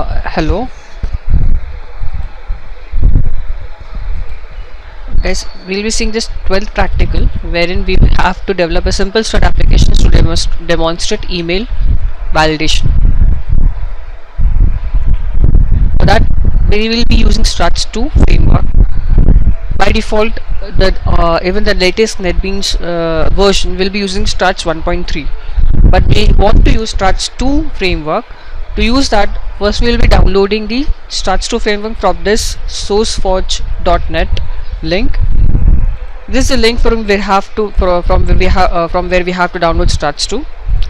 Hello guys, we'll be seeing this 12th practical wherein we will have to develop a simple Strut applications to demonstrate email validation. For that we will be using Struts 2 framework. By default, even the latest NetBeans version will be using Struts 1.3, but we want to use Struts 2 framework. To use that, first we will be downloading the Struts 2 framework from this sourceforge.net link. This is the link from where we have to download Struts 2.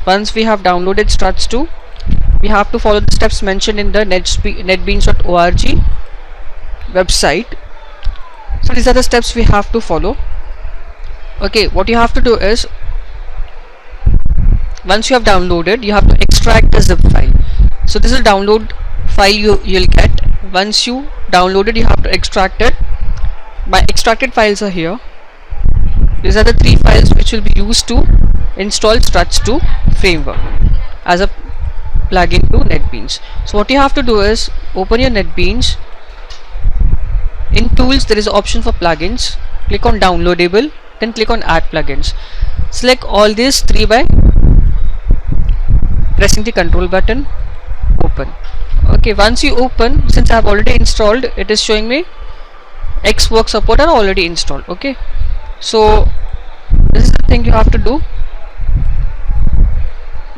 Once we have downloaded Struts 2, we have to follow the steps mentioned in the netbeans.org website. So these are the steps we have to follow. Okay, what you have to do is, once you have downloaded, you have to extract the zip file. So this is a download file you'll get. Once you download it, you have to extract it. My extracted files are here. These are the 3 files which will be used to install Struts 2 framework as a plugin to NetBeans. So what you have to do is open your NetBeans. In tools, there is an option for plugins. Click on downloadable, then click on add plugins. Select all these 3 by pressing the control button. Open. Okay, once you open, since I have already installed, it is showing me Xwork support are already installed. Okay, so this is the thing you have to do.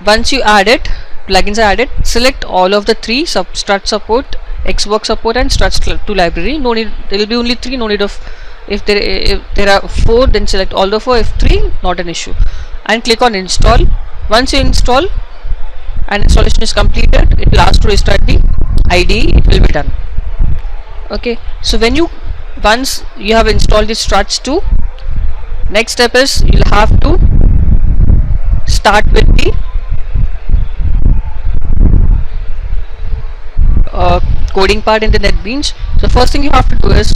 Once you add it, plugins are added, select all of the 3: Strut support, Xwork support and Struts 2 library. No need, there will be only 3, no need of, if there are 4, then select all the 4. If 3, not an issue, and click on install. Once you install and installation is completed, it will ask to restart the IDE. It will be done. Okay, so once you have installed the Struts 2, next step is you'll have to start with the coding part in the NetBeans. So first thing you have to do is,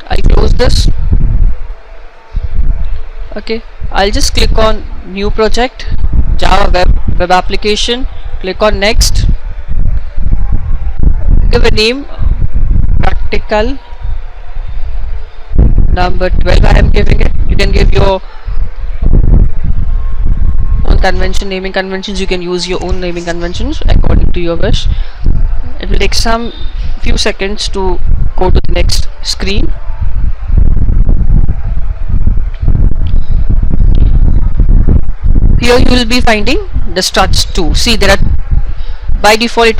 I'll close this. Okay, I'll just click on new project, Java web application, click on next, give a name, practical number 12 I am giving it. You can give your own naming conventions. You can use your own naming conventions according to your wish. It will take some few seconds to go to the next screen. Here you will be finding the Struts 2. See, there are, by default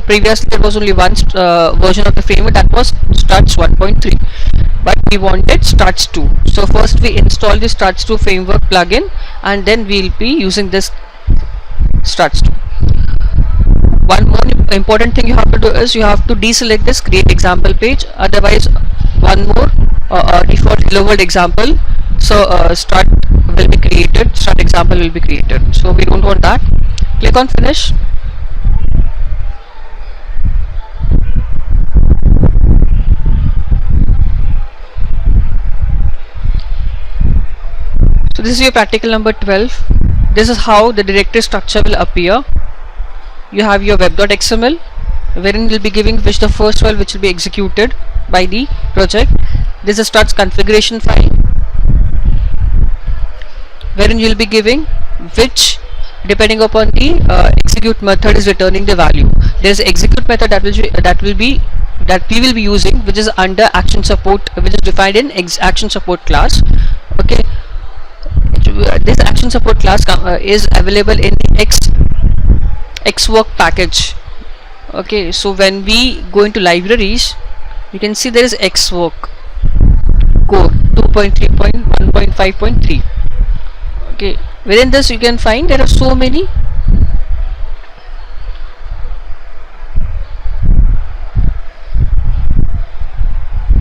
previously there was only one version of the framework, that was Struts 1.3, but we wanted Struts 2. So first we install the Struts 2 framework plugin, and then we will be using this Struts 2. One more important thing you have to do is you have to deselect this create example page, otherwise one more default hello world example, so Strut will be created, Strut example will be created, so we don't want that. Click on finish. So this is your practical number 12. This is how the directory structure will appear. You have your web.xml, wherein we'll be giving which the first file which will be executed by the project. This is Struts configuration file, wherein you'll be giving which, depending upon the execute method, is returning the value. There is execute method that we will be using, which is under action support, which is defined in action support class. Okay, this action support class is available in the Xwork package. Okay, so when we go into libraries, you can see there is Xwork core 2.3.1.5.3. okay, within this you can find there are so many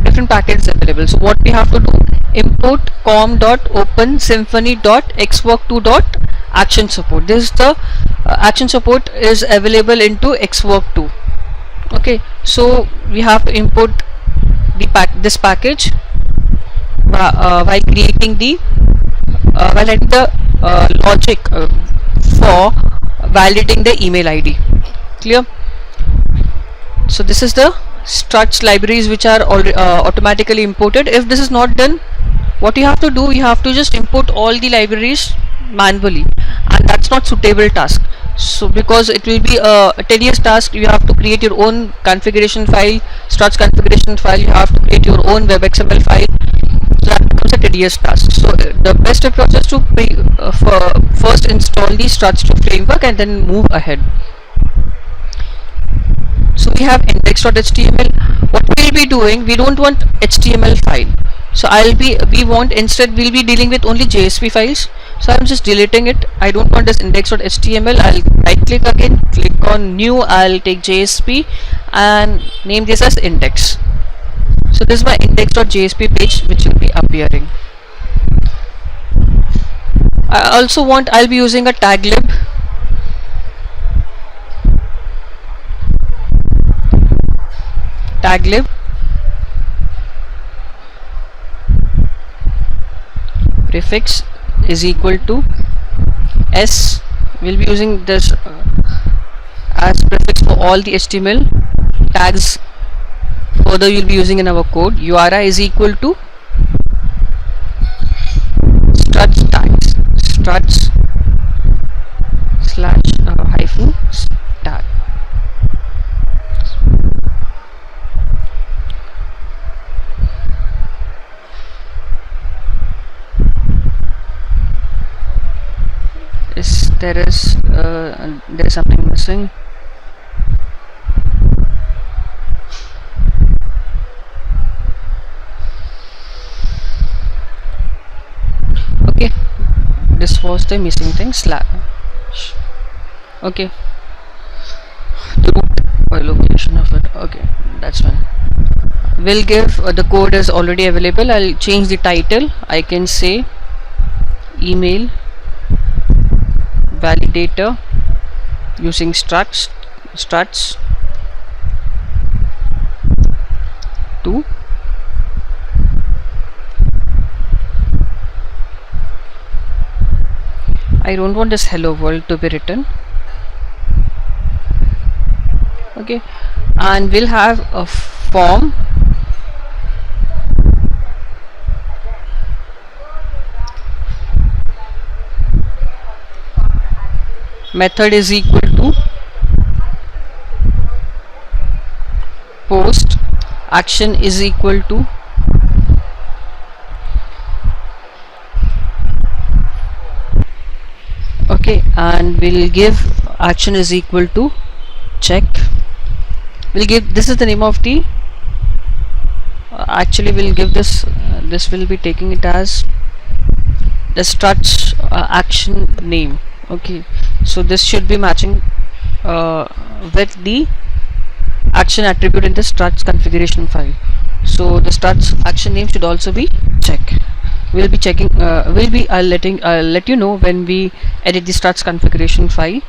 different packages available. So what we have to do, import com.opensymphony.xwork2.action support. This is the action support is available into Xwork 2. Okay, so we have to import this package while creating the logic for validating the email ID. Clear? So this is the struts libraries which are automatically imported. If this is not done, what you have to do, you have to just import all the libraries manually, and that's not suitable task. So because it will be a tedious task, you have to create your own configuration file, struts configuration file, you have to create your own web XML file. So that becomes a tedious task. So the best approach is to first install the struts to framework and then move ahead. So we have index.html. What we'll be doing, we don't want HTML file. So we want, instead we'll be dealing with only JSP files. So I'm just deleting it. I don't want this index.html. I'll right click again, click on new, I'll take JSP and name this as index. So this is my index.jsp page which will be appearing. I'll be using a taglib. Taglib prefix is equal to s. We'll be using this as prefix for all the HTML tags. Further, you'll be using in our code. URI is equal to struts tags, struts slash hyphen tag. There is something missing. Okay, this was the missing thing, slash. Okay, the root or location of it. Okay, that's fine. We'll give the code is already available. I'll change the title. I can say email validator using struts to I don't want this hello world to be written. Okay, and we'll have a form method is equal to post, action is equal to okay, and we'll give action is equal to check. We'll give, this is the name of the actually we'll give this this will be taking it as the struts action name. Okay, so this should be matching with the action attribute in the struts configuration file. So the struts action name should also be check. We'll be checking I'll let you know when we edit the struts configuration file.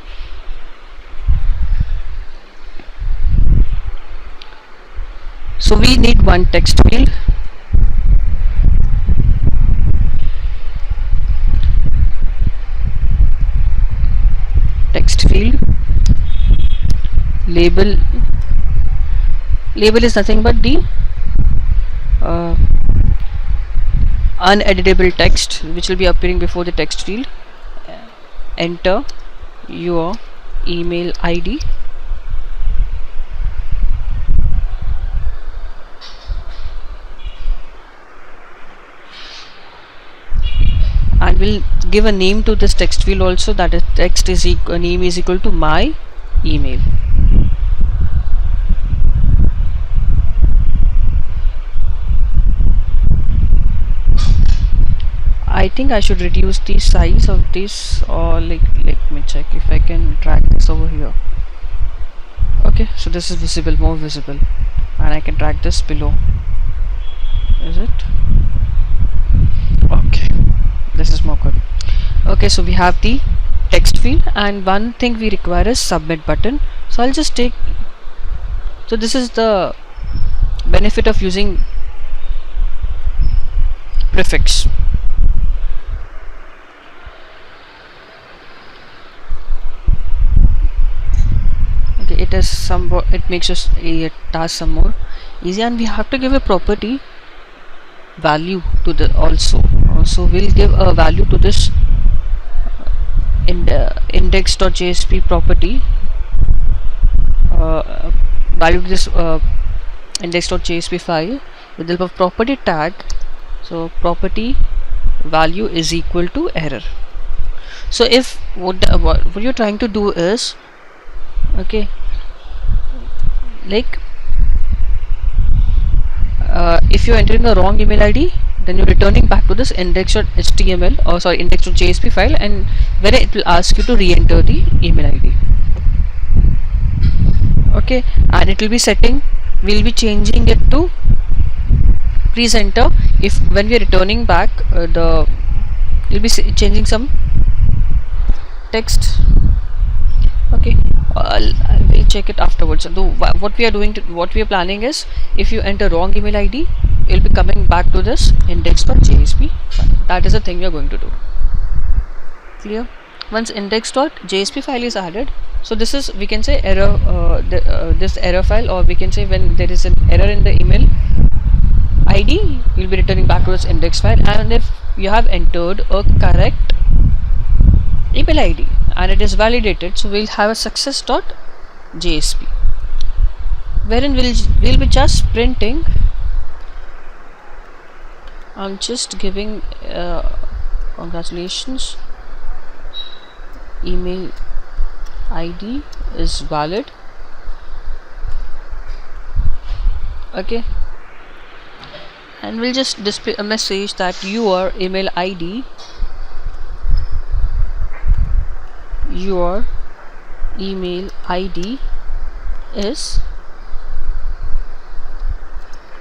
So we need one text field, label is nothing but the uneditable text which will be appearing before the text field. Enter your email ID, and we'll give a name to this text field also, that is text is name is equal to my email. I think I should reduce the size of this, or let me check if I can drag this over here. Okay, so this is visible, more visible, and I can drag this below. Is it? Okay, this is more good. Okay, so we have the text field, and one thing we require is submit button. So I'll just take, so this is the benefit of using prefix. is somewhat, it makes us a task some more easy. And we have to give a property value to the also. So we'll give a value to this in index.jsp property, value to this index.jsp file with the help of property tag. So property value is equal to error. So if what you're trying to do is, okay, like if you're entering the wrong email ID, then you're returning back to this index.html, or sorry, index.jsp file, and where it will ask you to re-enter the email ID. Okay, and it will be setting, we'll be changing it to please enter. If when we are returning back, you'll be changing some text. Okay, we'll check it afterwards. So what we are planning is, if you enter wrong email ID, you'll be coming back to this index.jsp. That is the thing we are going to do. Clear? Once index.jsp file is added, so this is, we can say, error, this error file, or we can say when there is an error in the email ID, you'll be returning back to this index file. And if you have entered a correct email ID and it is validated, so we'll have a success.jsp, wherein we'll be just printing. I'm just giving congratulations, email ID is valid. Okay, and we'll just display a message that your email ID is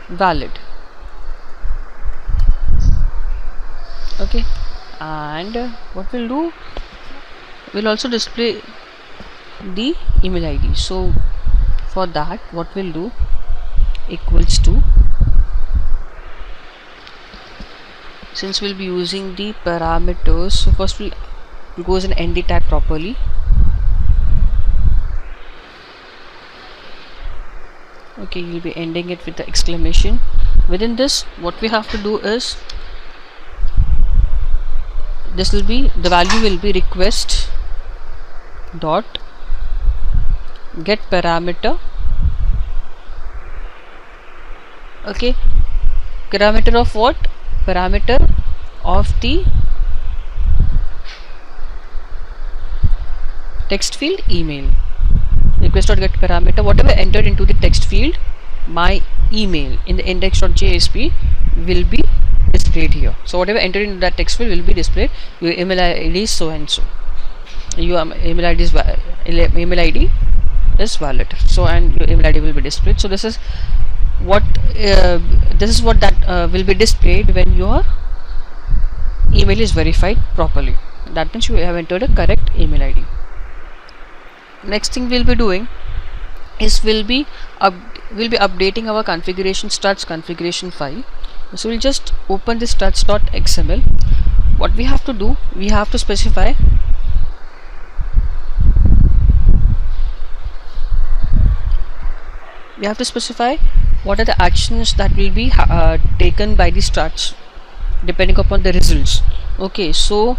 valid. Okay, and what we'll do, we'll also display the email ID. So for that, what we'll do, equals to, since we'll be using the parameters, so first we'll go as an ND tag properly. Okay, you'll be ending it with the exclamation. Within this, what we have to do is, this will be, the value will be request dot get parameter. Okay, parameter of what? Parameter of the text field email. Request.get parameter, whatever entered into the text field, my email in the index.jsp will be displayed here. So whatever entered into that text field will be displayed. Your email ID is so and so. Your email ID is valid. So, and your email ID will be displayed. So this is what that will be displayed when your email is verified properly. That means you have entered a correct email ID. Next thing we'll be doing is we'll be updating our configuration, struts configuration file. So we'll just open this struts.xml. What we have to do, we have to specify what are the actions that will be taken by the struts depending upon the results. Okay, so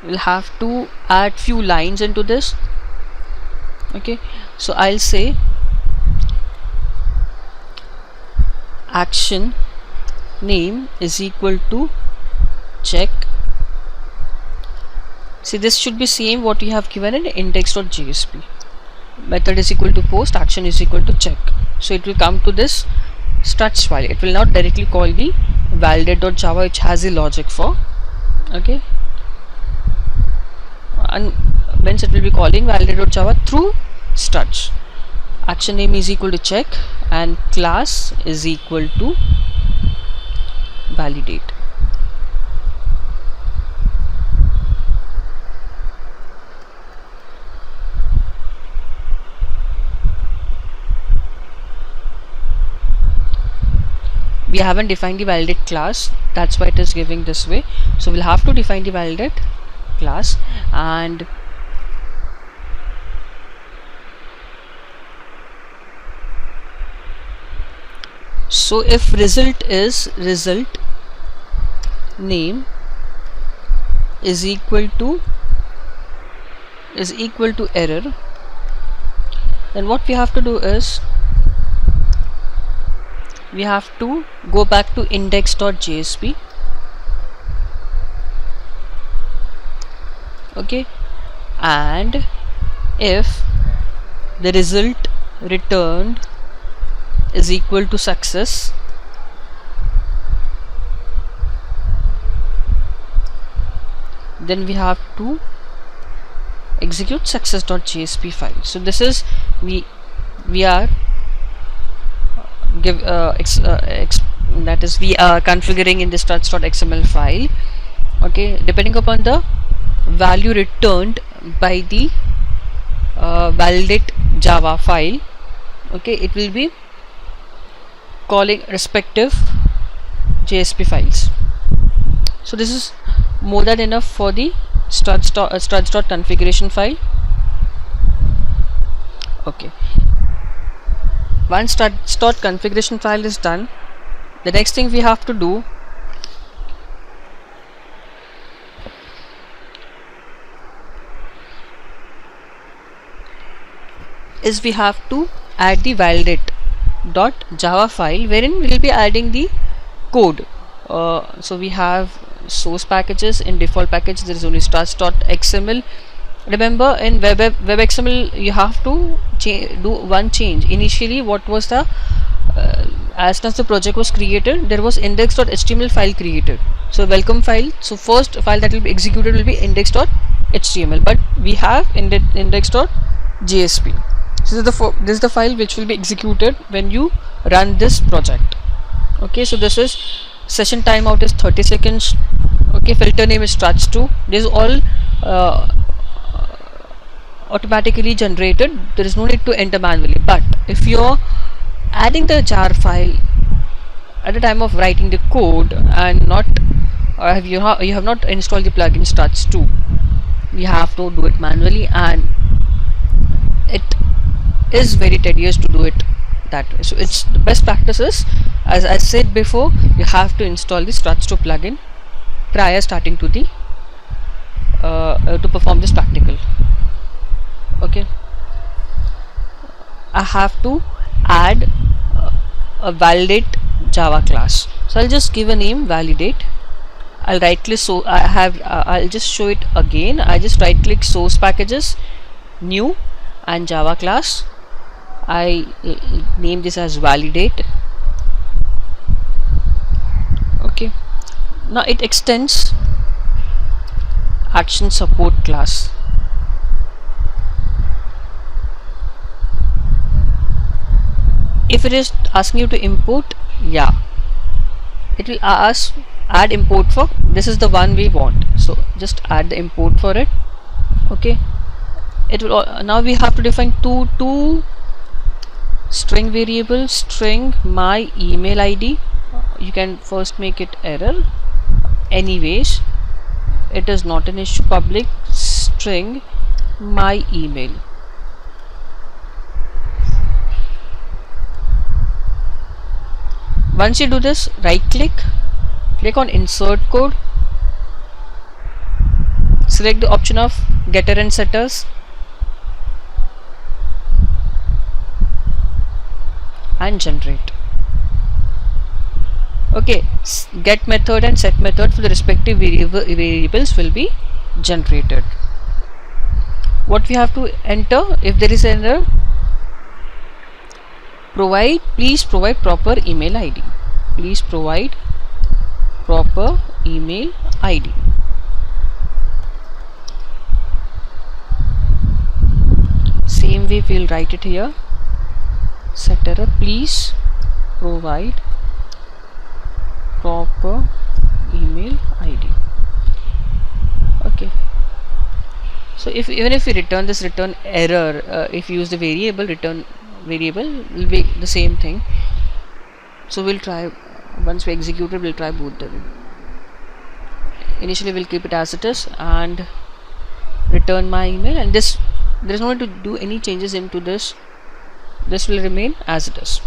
we'll have to add few lines into this. Okay, so I'll say action name is equal to check. See, this should be same what you have given in index.jsp. Method is equal to post, action is equal to check. So it will come to this struts file. It will not directly call the validate.java, which has the logic for. Okay, and hence it will be calling validate.java through struts. Action name is equal to check and class is equal to validate. We haven't defined the validate class, that's why it is giving this way. So we'll have to define the validate class, and So if result name is equal to error, then what we have to do is we have to go back to index.jsp. Okay, and if the result returned is equal to success, then we have to execute success.jsp file. So this is we are that is we are configuring in the struts.xml file. Okay, depending upon the value returned by the validate java file, okay, it will be calling respective JSP files. So this is more than enough for the struts.configuration file. Okay, once struts.configuration file is done, the next thing we have to do is we have to add the validate.java file, wherein we will be adding the code. So we have source packages. In default package there is only struts.xml. Remember, in web.xml you have to do one change. Initially, what was the as soon as the project was created, there was index.html file created. So welcome file. So first file that will be executed will be index.html, but we have index.jsp. So this is the file which will be executed when you run this project. Okay, so this is session timeout is 30 seconds. Okay, filter name is struts2. This is all automatically generated. There is no need to enter manually. But if you're adding the jar file at the time of writing the code and not you have not installed the plugin struts2, you have to do it manually, and it is very tedious to do it that way. So it's the best practice is, as I said before, you have to install the struts2 plugin prior starting to the to perform this practical. Okay, I have to add a validate java class. So I'll just give a name validate. I'll right click, so I'll just show it again. I just right click source packages, new, and java class. I name this as validate. Okay, now it extends action support class. If it is asking you to import, yeah, it will ask add import for this is the one we want, so just add the import for it. Okay, it will now we have to define two string variables. String my email ID, you can first make it error, anyways it is not an issue. Public string my email. Once you do this, right click on insert code, select the option of getter and setters, and generate. Okay, get method and set method for the respective variables will be generated. What we have to enter, if there is an error, please provide proper email ID. Please provide proper email ID. Same way we'll write it here. Set error, please provide proper email ID. Okay, so even if we return this return error, if you use the variable, return variable will be the same thing. So we'll try, once we execute it, we'll try both the way. Initially we'll keep it as it is and return my email, and this there is no need to do any changes into this. This will remain as it is.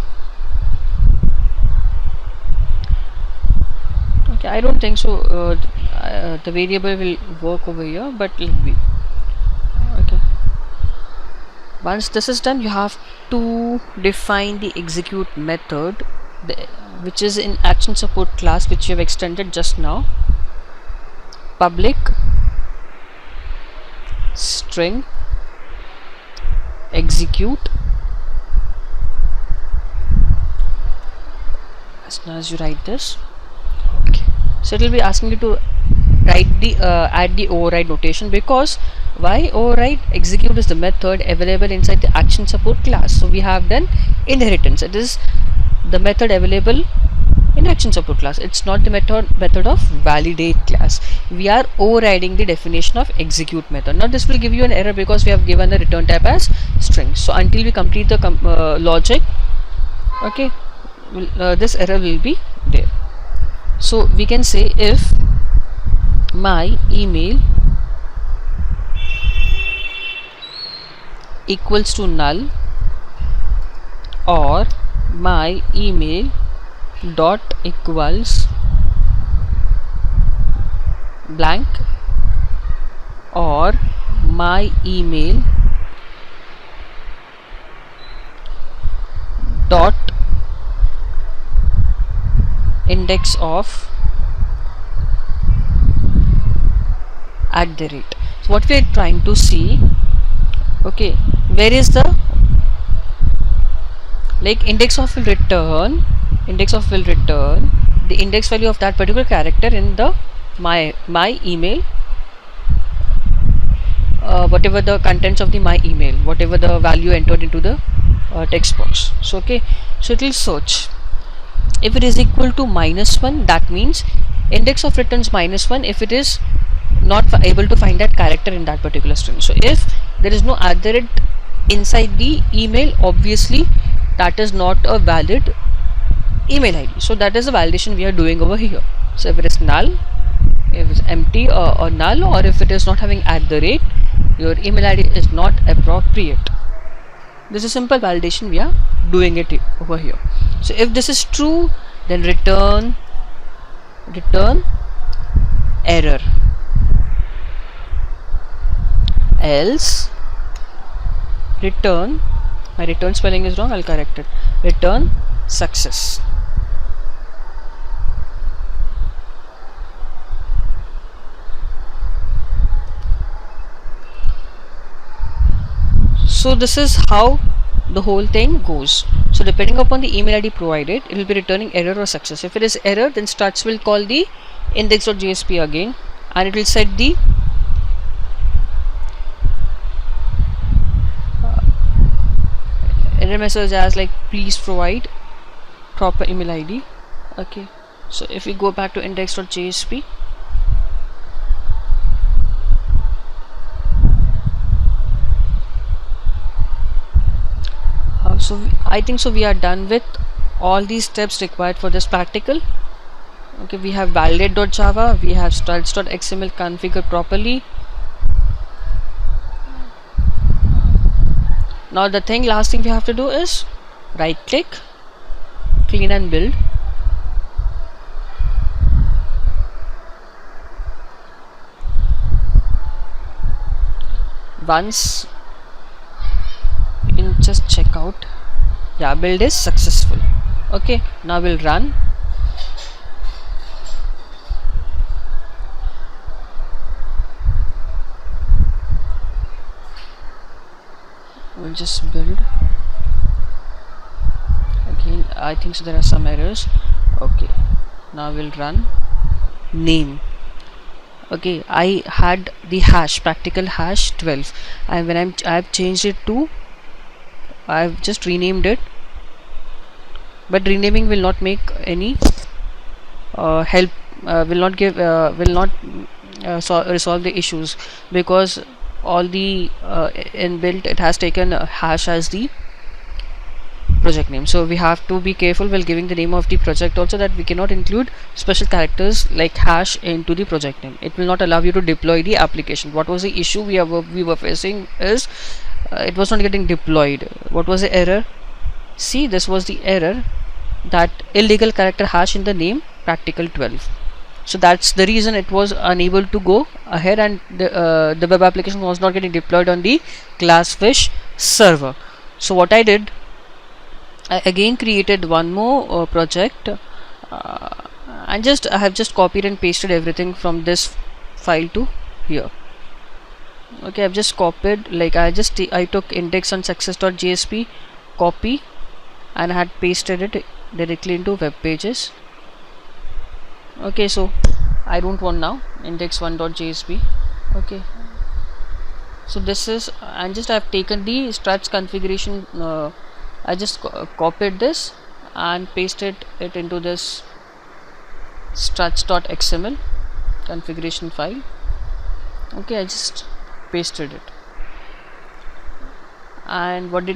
Okay, I don't think so. The variable will work over here, but let me. Okay. Once this is done, you have to define the execute method, the, which is in action support class, which you have extended just now. Public string execute. As soon as you write this, okay, so it will be asking you to write the add the override notation, because why override? Execute is the method available inside the action support class, so we have done inheritance. It is the method available in action support class. It's not the method of validate class. We are overriding the definition of execute method. Now this will give you an error because we have given the return type as string. So until we complete the logic, okay, this error will be there. So we can say if my email equals to null, or my email dot equals blank, or my email dot index of at the rate. So what we are trying to see, okay, where is the index of will return the index value of that particular character in the my email, whatever the contents of the my email, whatever the value entered into the text box. So okay, so it will search. If it is equal to -1, that means index of returns -1 if it is not able to find that character in that particular string. So if there is no @ inside the email, obviously that is not a valid email ID. So that is the validation we are doing over here. So if it is null, if it's empty or null, or if it is not having @, your email ID is not appropriate. This is simple validation we are doing it over here. So if this is true, then return error, else return, my return spelling is wrong, I'll correct it, return success. So this is how the whole thing goes. So depending upon the email ID provided, it will be returning error or success. If it is error, then Struts will call the index.jsp again, and it will set the error message as like please provide proper email ID. Okay, so if we go back to index.jsp, so I think so we are done with all these steps required for this practical. Okay, we have validate.java, we have struts.xml configured properly. Now the last thing we have to do is right click, clean and build. Once you can just check out, yeah, build is successful. Okay, now we'll run. We'll just build again. I think so there are some errors. Okay, now we'll run. Name, okay, I had the hash practical hash 12, and when I've changed it to, I've just renamed it, but renaming will not make any help, will not give will not resolve the issues, because all the inbuilt, it has taken hash as the project name. So we have to be careful while giving the name of the project also, that we cannot include special characters like hash into the project name. It will not allow you to deploy the application. What was the issue we were facing is it was not getting deployed. What was the error? See, this was the error, that illegal character hash in the name practical 12. So that's the reason it was unable to go ahead, and the web application was not getting deployed on the Glassfish server. So what I did, I again created one more project, and I have just copied and pasted everything from this file to here. Okay, I've just copied, like I took index on success.jsp, copy, and I had pasted it directly into web pages. Okay, so I don't want now index1.jsp. okay, so this is, and I've taken the struts configuration, I just copied this and pasted it into this struts.xml configuration file. Okay, I just pasted it. And what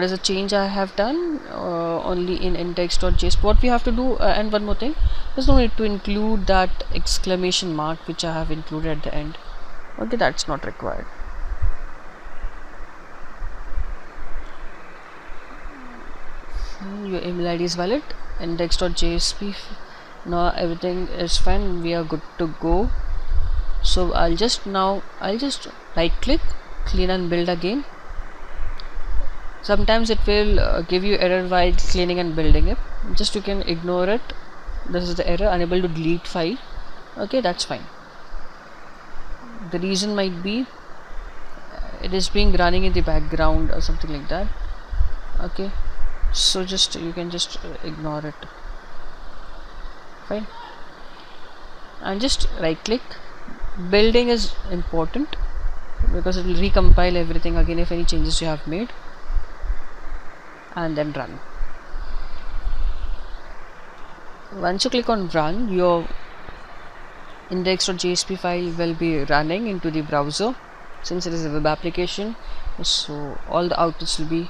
is the change I have done? Only in index.jsp. What we have to do, and one more thing, there's no need to include that exclamation mark which I have included at the end. Okay, that's not required. Your email ID is valid, index.jsp. Now everything is fine, we are good to go. So I'll just right click, clean and build again. Sometimes it will give you error while cleaning and building it. You can ignore it. This is the error, unable to delete file. Okay, that's fine. The reason might be it is being running in the background or something like that. Okay, so you can just ignore it. Fine. And just right click. Building is important because it will recompile everything again if any changes you have made, and then run. Once you click on run, your index.jsp file will be running into the browser. Since it is a web application, so all the outputs will be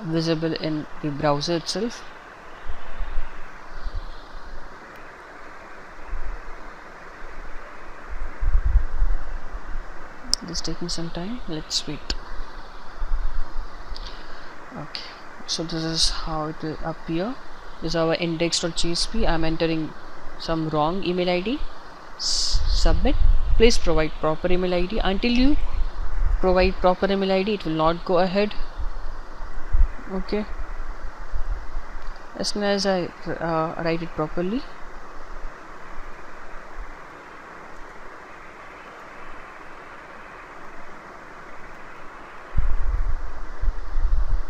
visible in the browser itself. It is taking some time, let's wait. Okay, so this is how it will appear. This is our index.jsp. I'm entering some wrong email ID. Submit. Please provide proper email ID. Until you provide proper email ID, it will not go ahead. Okay, as soon as I write it properly,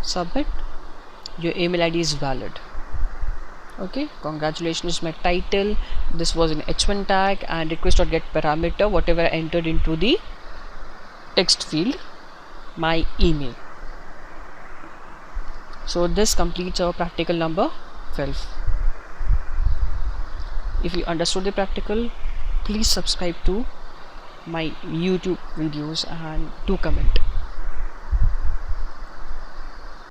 submit, your email ID is valid. Okay, congratulations, my title, this was an h1 tag, and request.get parameter, whatever I entered into the text field, my email. So this completes our practical number 12. If you understood the practical, please subscribe to my YouTube videos and do comment.